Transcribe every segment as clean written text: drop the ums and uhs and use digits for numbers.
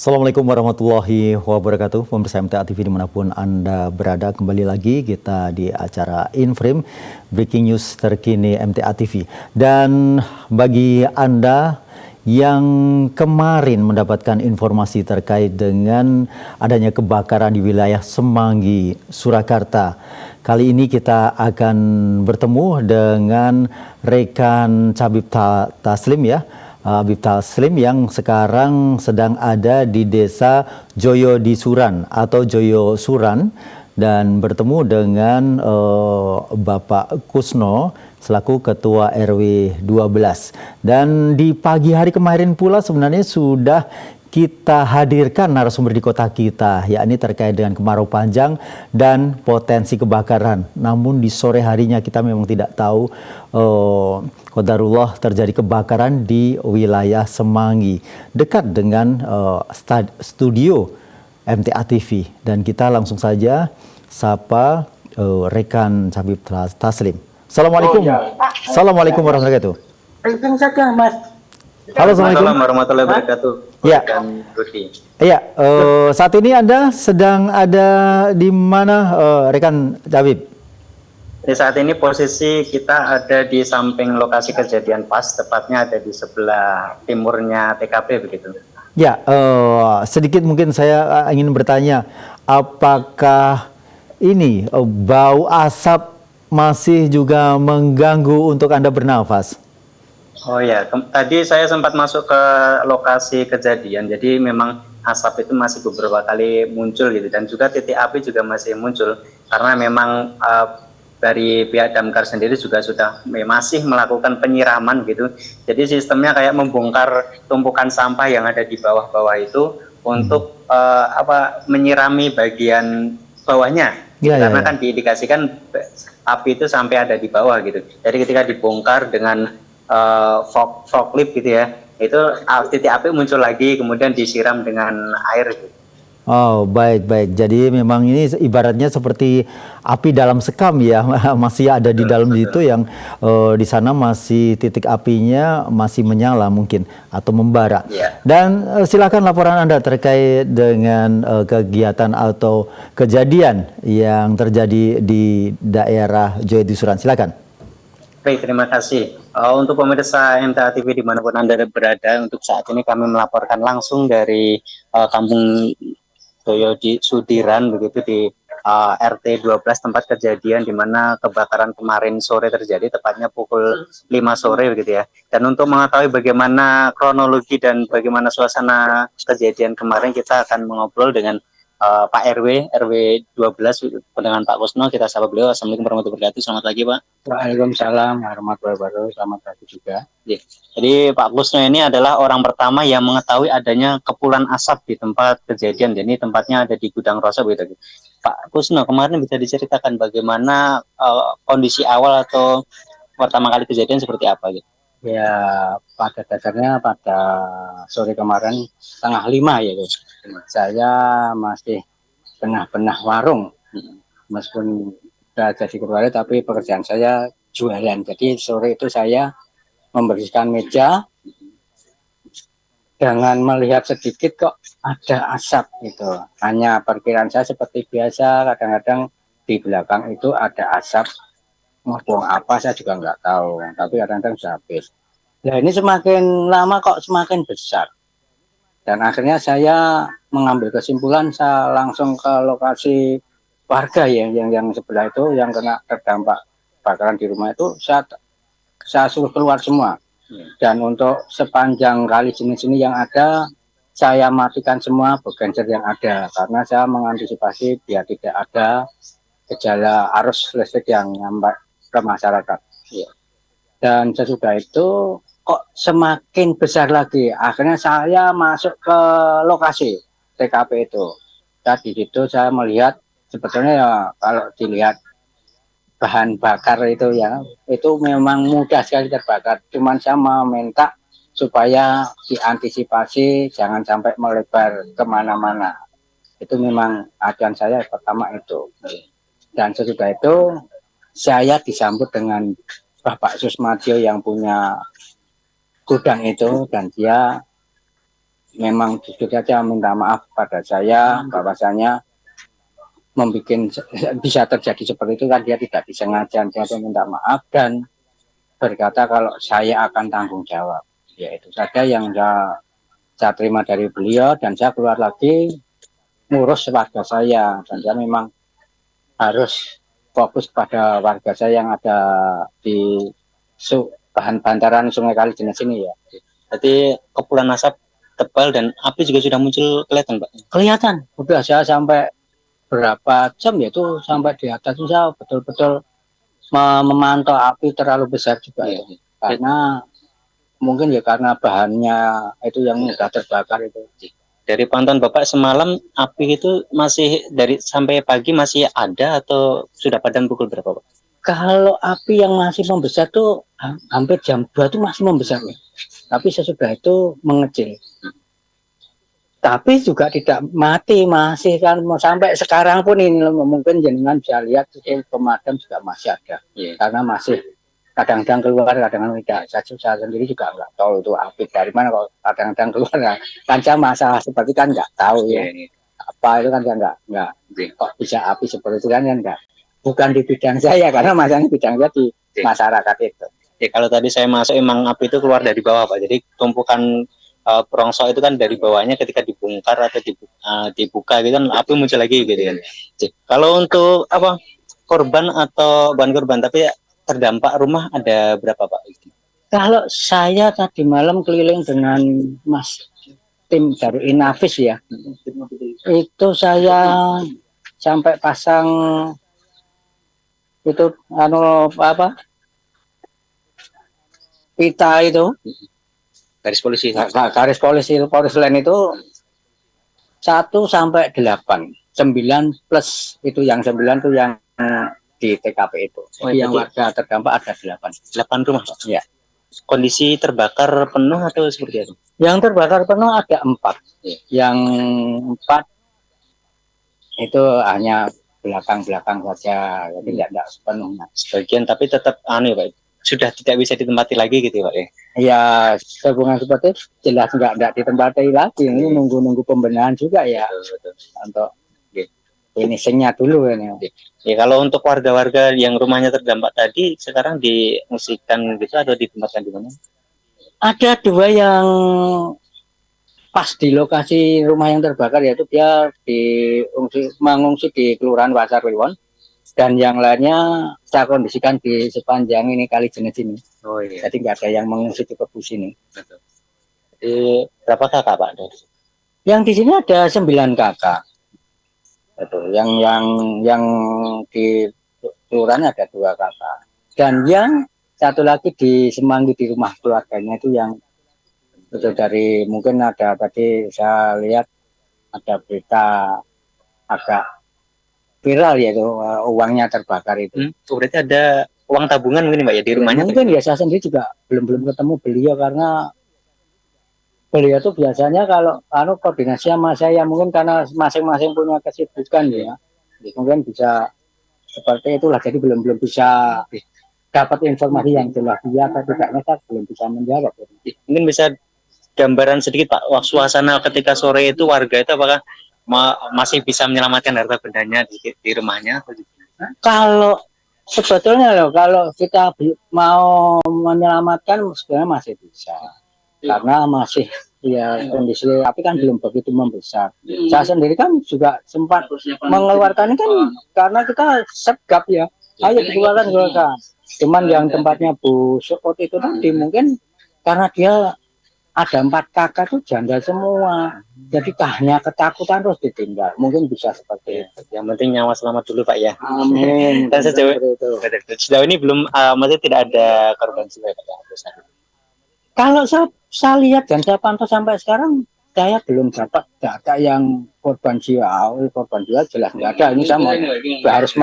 Assalamualaikum warahmatullahi wabarakatuh. Pemirsa MTA TV dimanapun Anda berada, kembali lagi kita di acara In-Frame, Breaking News terkini MTA TV. Dan bagi Anda yang kemarin mendapatkan informasi terkait dengan adanya kebakaran di wilayah Semanggi, Surakarta, kali ini kita akan bertemu dengan rekan Cabib Taslim ya. Habib Taslim yang sekarang sedang ada di desa Joyo Disuran atau Joyo Suran dan bertemu dengan Bapak Kusno selaku Ketua RW 12. Dan di pagi hari kemarin pula sebenarnya sudah kita hadirkan narasumber di kota kita, yakni terkait dengan kemarau panjang dan potensi kebakaran. Namun di sore harinya kita memang tidak tahu qadarullah terjadi kebakaran di wilayah Semanggi, dekat dengan studio MTA TV. Dan kita langsung saja sapa rekan Cabib Taslim. Assalamualaikum. Assalamualaikum warahmatullahi wabarakatuh. Waalaikumsalam, Mas. Halo, Assalamualaikum warahmatullahi wabarakatuh. Ya. Iya, saat ini Anda sedang ada di mana, rekan Cabib? Saat ini posisi kita ada di samping lokasi kejadian pas, tepatnya ada di sebelah timurnya TKP begitu. Ya, sedikit mungkin saya ingin bertanya, apakah ini bau asap masih juga mengganggu untuk Anda bernafas? Oh ya, tadi saya sempat masuk ke lokasi kejadian, jadi memang asap itu masih beberapa kali muncul gitu, dan juga titik api juga masih muncul, karena memang dari pihak damkar sendiri juga sudah masih melakukan penyiraman gitu. Jadi sistemnya kayak membongkar tumpukan sampah yang ada di bawah-bawah itu untuk menyirami bagian bawahnya. Karena kan diindikasikan api itu sampai ada di bawah gitu. Jadi ketika dibongkar dengan forklift gitu ya, itu titik api muncul lagi, kemudian disiram dengan air gitu. Oh, baik. Jadi memang ini ibaratnya seperti api dalam sekam ya, masih ada di dalam itu yang di sana masih titik apinya masih menyala mungkin atau membara. Yeah. Dan silakan laporan Anda terkait dengan kegiatan atau kejadian yang terjadi di daerah Joyo Disuran. Silakan. Baik, terima kasih. Untuk pemirsa MTA TV dimanapun Anda berada, untuk saat ini kami melaporkan langsung dari Kampung Joyo di Sudiran begitu, di RT 12 tempat kejadian di mana kebakaran kemarin sore terjadi, tepatnya pukul 5 sore begitu ya. Dan untuk mengetahui bagaimana kronologi dan bagaimana suasana kejadian kemarin, kita akan mengobrol dengan Pak RW 12 dengan Pak Kusno. Kita sapa beliau. Assalamualaikum warahmatullahi wabarakatuh. Selamat pagi, Pak. Waalaikumsalam warahmatullahi wabarakatuh. Selamat pagi juga. Jadi Pak Kusno ini adalah orang pertama yang mengetahui adanya kepulan asap di tempat kejadian. Jadi tempatnya ada di Gudang Rosa begitu. Pak Kusno, kemarin bisa diceritakan bagaimana kondisi awal atau pertama kali kejadian seperti apa gitu? Ya, pada dasarnya pada sore kemarin 4:30 ya, guys. Saya masih benah-benah warung, meskipun sudah jadi keluarga, tapi pekerjaan saya jualan. Jadi sore itu saya membersihkan meja, dengan melihat sedikit kok ada asap gitu. Hanya perkiraan saya seperti biasa, kadang-kadang di belakang itu ada asap, ngomong apa saya juga nggak tahu, tapi kadang-kadang sudah habis. Nah ini semakin lama kok semakin besar, dan akhirnya saya mengambil kesimpulan, saya langsung ke lokasi warga yang sebelah itu yang kena terdampak kebakaran di rumah itu, saya suruh keluar semua. Dan untuk sepanjang kali jenis ini yang ada, saya matikan semua bogenser yang ada, karena saya mengantisipasi biar tidak ada gejala arus listrik yang nyampe ke masyarakat. Dan sesudah itu kok semakin besar lagi. Akhirnya saya masuk ke lokasi TKP itu. Dan di situ saya melihat sebetulnya ya kalau dilihat bahan bakar itu ya, itu memang mudah sekali terbakar. Cuman saya meminta supaya diantisipasi jangan sampai melebar kemana-mana. Itu memang acuan saya pertama itu. Dan sesudah itu saya disambut dengan Bapak Susmadio yang punya gudang itu, dan dia memang jujur saja minta maaf pada saya bahwasanya bisa terjadi seperti itu kan dia tidak disengaja, dia minta maaf dan berkata kalau saya akan tanggung jawab. Ya itu saja yang saya terima dari beliau dan saya keluar lagi ngurus warga saya dan saya memang harus fokus pada warga saya yang ada di bantaran Sungai Kalijenes ini ya. Jadi kepulan asap tebal dan api juga sudah muncul kelihatan Pak? Kelihatan, udah saya sampai berapa jam ya itu sampai di atas saya betul-betul memantau api terlalu besar juga ya. Karena mungkin ya karena bahannya itu yang mudah terbakar itu. Dari pantauan Bapak semalam api itu masih dari sampai pagi masih ada atau sudah padam pukul berapa Pak? Kalau api yang masih membesar tuh hampir jam 2 tuh masih membesar ya. Tapi sesudah itu mengecil. Tapi juga tidak mati, masih kan sampai sekarang pun ini mungkin jenengan bisa lihat itu pemadam juga masih ada. Karena masih kadang-kadang keluar, kadang-kadang tidak. Saya sendiri juga nggak tahu itu api dari mana kalau kadang-kadang keluar. Kan saya masalah seperti kan nggak tahu ya. Apa itu kan saya nggak kok bisa api seperti itu kan nggak. Bukan di bidang saya karena masalahnya bidangnya di masyarakat itu. Ya, kalau tadi saya masuk emang api itu keluar dari bawah Pak. Jadi tumpukan perongsok itu kan dari bawahnya ketika dibongkar atau dibuka gitu kan api muncul lagi gitu kan. Kalau untuk apa korban atau bukan korban tapi terdampak rumah ada berapa Pak? Kalau saya tadi malam keliling dengan Mas tim dari Inavis ya, itu saya sampai pasang itu apa pita itu Garis polisi. Garis polisi lain itu 1 sampai 8, 9 plus itu yang 9 itu yang di TKP itu. Jadi yang warga terdampak ada 8 rumah Pak. Ya. Kondisi terbakar penuh atau seperti itu? Yang terbakar penuh ada 4. Yang 4 itu hanya belakang-belakang saja, jadi tidak sepenuhnya. Sebagian tapi tetap Pak. Sudah tidak bisa ditempati lagi gitu Pak ya? Ya, hubungan seperti itu jelas nggak ditempati lagi. Ini nunggu pembenahan juga ya. Untuk finishingnya dulu ini. Ya kalau untuk warga-warga yang rumahnya terdampak tadi sekarang diungsikan gitu atau ditempatkan di mana? Ada 2 yang pas di lokasi rumah yang terbakar yaitu dia mengungsi di Kelurahan Pasar Kliwon. Dan yang lainnya saya kondisikan di sepanjang ini Kalijenes ini. Oh iya. Jadi nggak ada yang mengungsi di Kebus ini. Jadi berapa kakak Pak? Yang di sini ada 9 kakak. Itu yang di kelurahan ada 2 kakak. Dan yang satu lagi di Semanggi di rumah keluarganya itu yang itu dari mungkin ada tadi saya lihat ada berita agak viral yaitu uangnya terbakar itu. Berarti ada uang tabungan mungkin Mbak ya di rumahnya? Mungkin ya saya sendiri juga belum ketemu beliau karena beliau tuh biasanya kalau koordinasi sama saya mungkin karena masing-masing punya kesibukan ya. Mungkin bisa seperti itulah jadi belum bisa dapat informasi yang jelas dia atau tidaknya saya belum bisa menjawab. Mungkin bisa gambaran sedikit Pak, suasana ketika sore itu warga itu apakah masih bisa menyelamatkan harta bendanya di rumahnya? Kalau sebetulnya kalau kita mau menyelamatkan sebenarnya masih bisa karena masih ya kondisi tapi kan belum begitu membesar. Saya sendiri kan juga sempat mengeluarkan kan karena kita segap ya, ayo dikeluarkan. Cuman yang tempatnya Bu Sukot itu tadi mungkin karena dia ada 4 kakak tuh janda semua. Jadi hanya ketakutan terus ditinggal. Mungkin bisa seperti itu. Yang penting nyawa selamat dulu Pak ya. Amin. Dan sejauh ini belum masih tidak ada korban jiwa Pak ya. Kalau saya lihat dan saya pantau sampai sekarang saya belum dapat data yang korban jiwa. Korban jiwa jelas nggak ada. Ini sama harus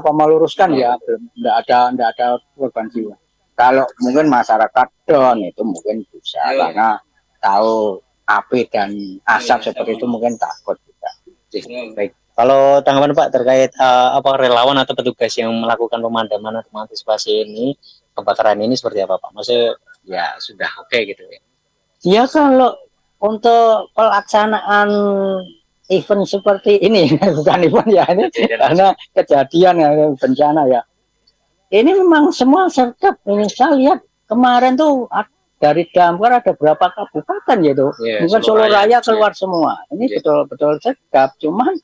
meluruskan ya. Belum nggak ada korban jiwa. Kalau mungkin masyarakat down itu mungkin bisa karena tahu api dan asap seperti itu mungkin takut juga. Baik. Kalau tanggapan Pak terkait apa relawan atau petugas yang melakukan pemadaman atau mengantisipasi ini kebakaran ini seperti apa Pak? Maksudnya ya sudah oke gitu ya? Ya kalau untuk pelaksanaan event seperti ini, bukan event ya, ini karena kejadian ya, bencana ya. Ini memang semua sergap. Ini saya lihat kemarin tuh dari Damkar ada berapa kabupaten gitu. Bukan Solo Raya keluar semua. Ini betul-betul sergap. Cuman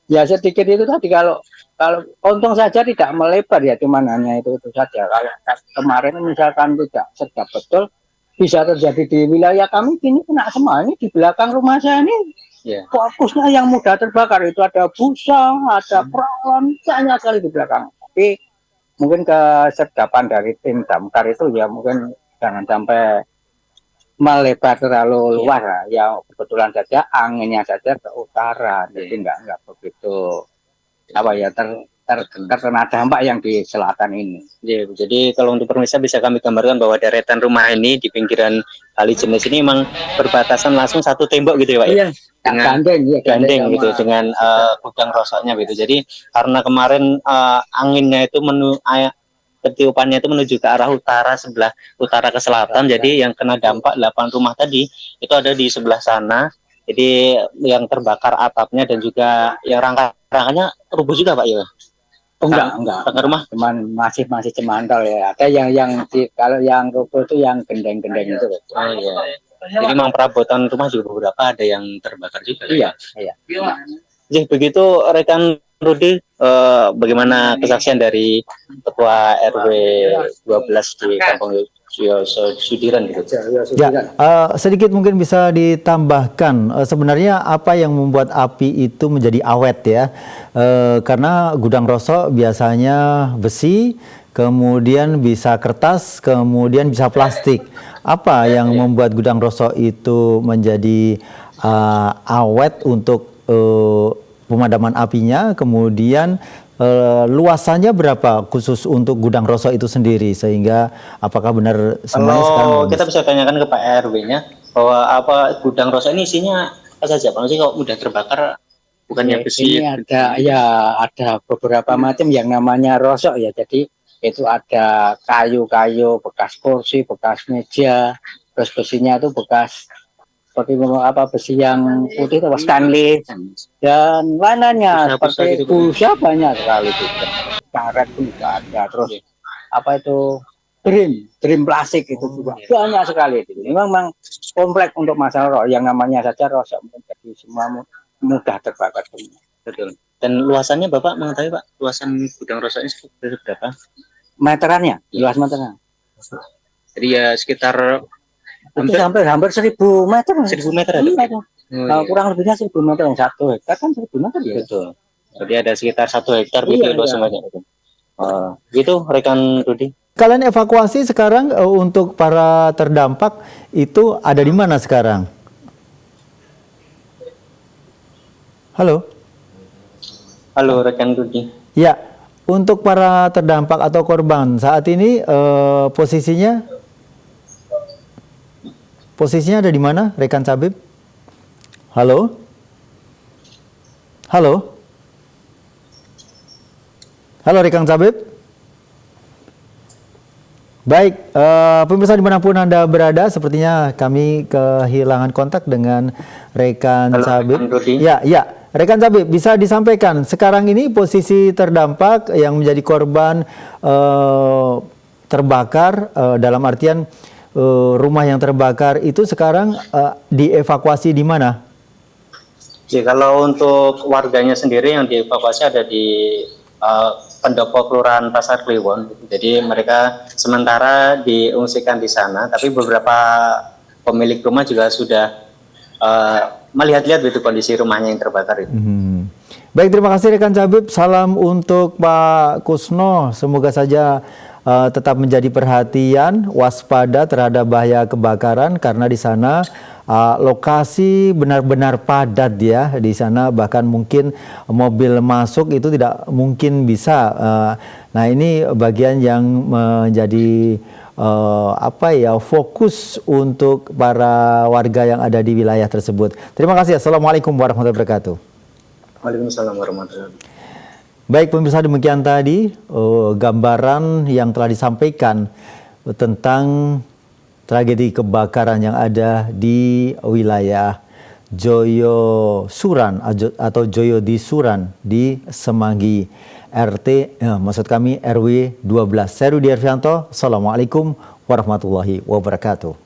ya sedikit itu tadi, kalau untung saja tidak melebar ya, cuman hanya itu saja. Kalau kemarin misalkan tidak sergap betul, bisa terjadi di wilayah kami ini kena semua. Ini di belakang rumah saya ini fokusnya yang mudah terbakar itu ada busa, ada peralon, banyak sekali di belakang. Tapi mungkin kesergapan dari tim damkar itu ya mungkin jangan sampai melebar terlalu luas lah. Ya kebetulan saja anginnya saja ke utara, jadi nggak begitu apa ya terkena dampak yang di selatan ini. Jadi kalau untuk pemirsa bisa kami gambarkan bahwa deretan rumah ini di pinggiran kali jenis ini memang berbatasan langsung satu tembok gitu ya Pak? Iya. Dengan gandeng gitu dengan gudang rosoknya gitu. Jadi karena kemarin anginnya itu ketiupannya itu menuju ke arah utara, sebelah utara ke selatan. Jadi yang kena dampak 8 rumah tadi itu ada di sebelah sana. Jadi yang terbakar atapnya dan juga yang rangka-rangkanya rubuh juga Pak ya? Enggak. Rumah cuman masih cemantol ya. Ada yang kalau yang rubuh itu yang gendeng-gendeng itu. Oh iya. Jadi memang perabotan rumah juga beberapa ada yang terbakar juga. Iya. Jadi begitu rekan Rudi, bagaimana kesaksian dari Ketua RW 12 di Kampung Sudiran gitu? Ya, sedikit mungkin bisa ditambahkan sebenarnya apa yang membuat api itu menjadi awet ya, karena gudang rosok biasanya besi, kemudian bisa kertas, kemudian bisa plastik. Apa yang membuat gudang rosok itu menjadi awet untuk pemadaman apinya, kemudian luasannya berapa khusus untuk gudang rosok itu sendiri, sehingga apakah benar semuanya sekarang kita bisa tanyakan ke Pak RW-nya bahwa apa gudang rosok ini isinya apa saja Pak? Maksudnya kalau mudah terbakar bukannya besi? Ini ada beberapa macam yang namanya rosok ya. Jadi itu ada kayu-kayu, bekas kursi, bekas meja, terus besinya itu bekas seperti besi yang putih itu Stanley dan lainnya seperti busa banyak sekali juga. Karet pun juga ada. Terus apa itu dream plastik itu juga banyak sekali. Memang kompleks untuk masalah rosok, yang namanya saja rosok menjadi semua mudah terbakar semua. Betul. Dan luasannya Bapak mengetahui Pak, luasan gudang rosok ini berapa? Meterannya, luas meteran. Jadi ya sekitar hampir 1000 meter. 1000 meter ada? Kurang lebihnya 1000 meter. 1 hektar kan 1000 meter ya. Betul. Jadi ada sekitar 1 hektar gitu luasannya. Gitu rekan Rudi. Kalian evakuasi sekarang untuk para terdampak itu ada di mana sekarang? Halo rekan Rudi. Ya, untuk para terdampak atau korban saat ini posisinya ada di mana, rekan Cabib? Halo? Halo rekan Cabib? Baik, pemirsa dimanapun Anda berada, sepertinya kami kehilangan kontak dengan rekan Cabib. Ya, rekan Cabib, bisa disampaikan sekarang ini posisi terdampak yang menjadi korban terbakar, dalam artian rumah yang terbakar itu sekarang dievakuasi di mana? Jadi kalau untuk warganya sendiri yang dievakuasi ada di Pendopo Kelurahan Pasar Kliwon. Jadi mereka sementara diungsikan di sana, tapi beberapa pemilik rumah juga sudah melihat-lihat itu kondisi rumahnya yang terbakar itu. Baik, terima kasih rekan Cabib. Salam untuk Pak Kusno. Semoga saja tetap menjadi perhatian, waspada terhadap bahaya kebakaran, karena di sana lokasi benar-benar padat ya. Di sana bahkan mungkin mobil masuk itu tidak mungkin bisa. Nah, ini bagian yang menjadi fokus untuk para warga yang ada di wilayah tersebut. Terima kasih. Assalamualaikum warahmatullahi wabarakatuh. Waalaikumsalam warahmatullahi wabarakatuh. Baik pemirsa, demikian tadi gambaran yang telah disampaikan tentang tragedi kebakaran yang ada di wilayah Joyo Suran atau Joyo di Suran di Semanggi maksud kami RW 12. Saya Rudi Arfianto. Assalamualaikum warahmatullahi wabarakatuh.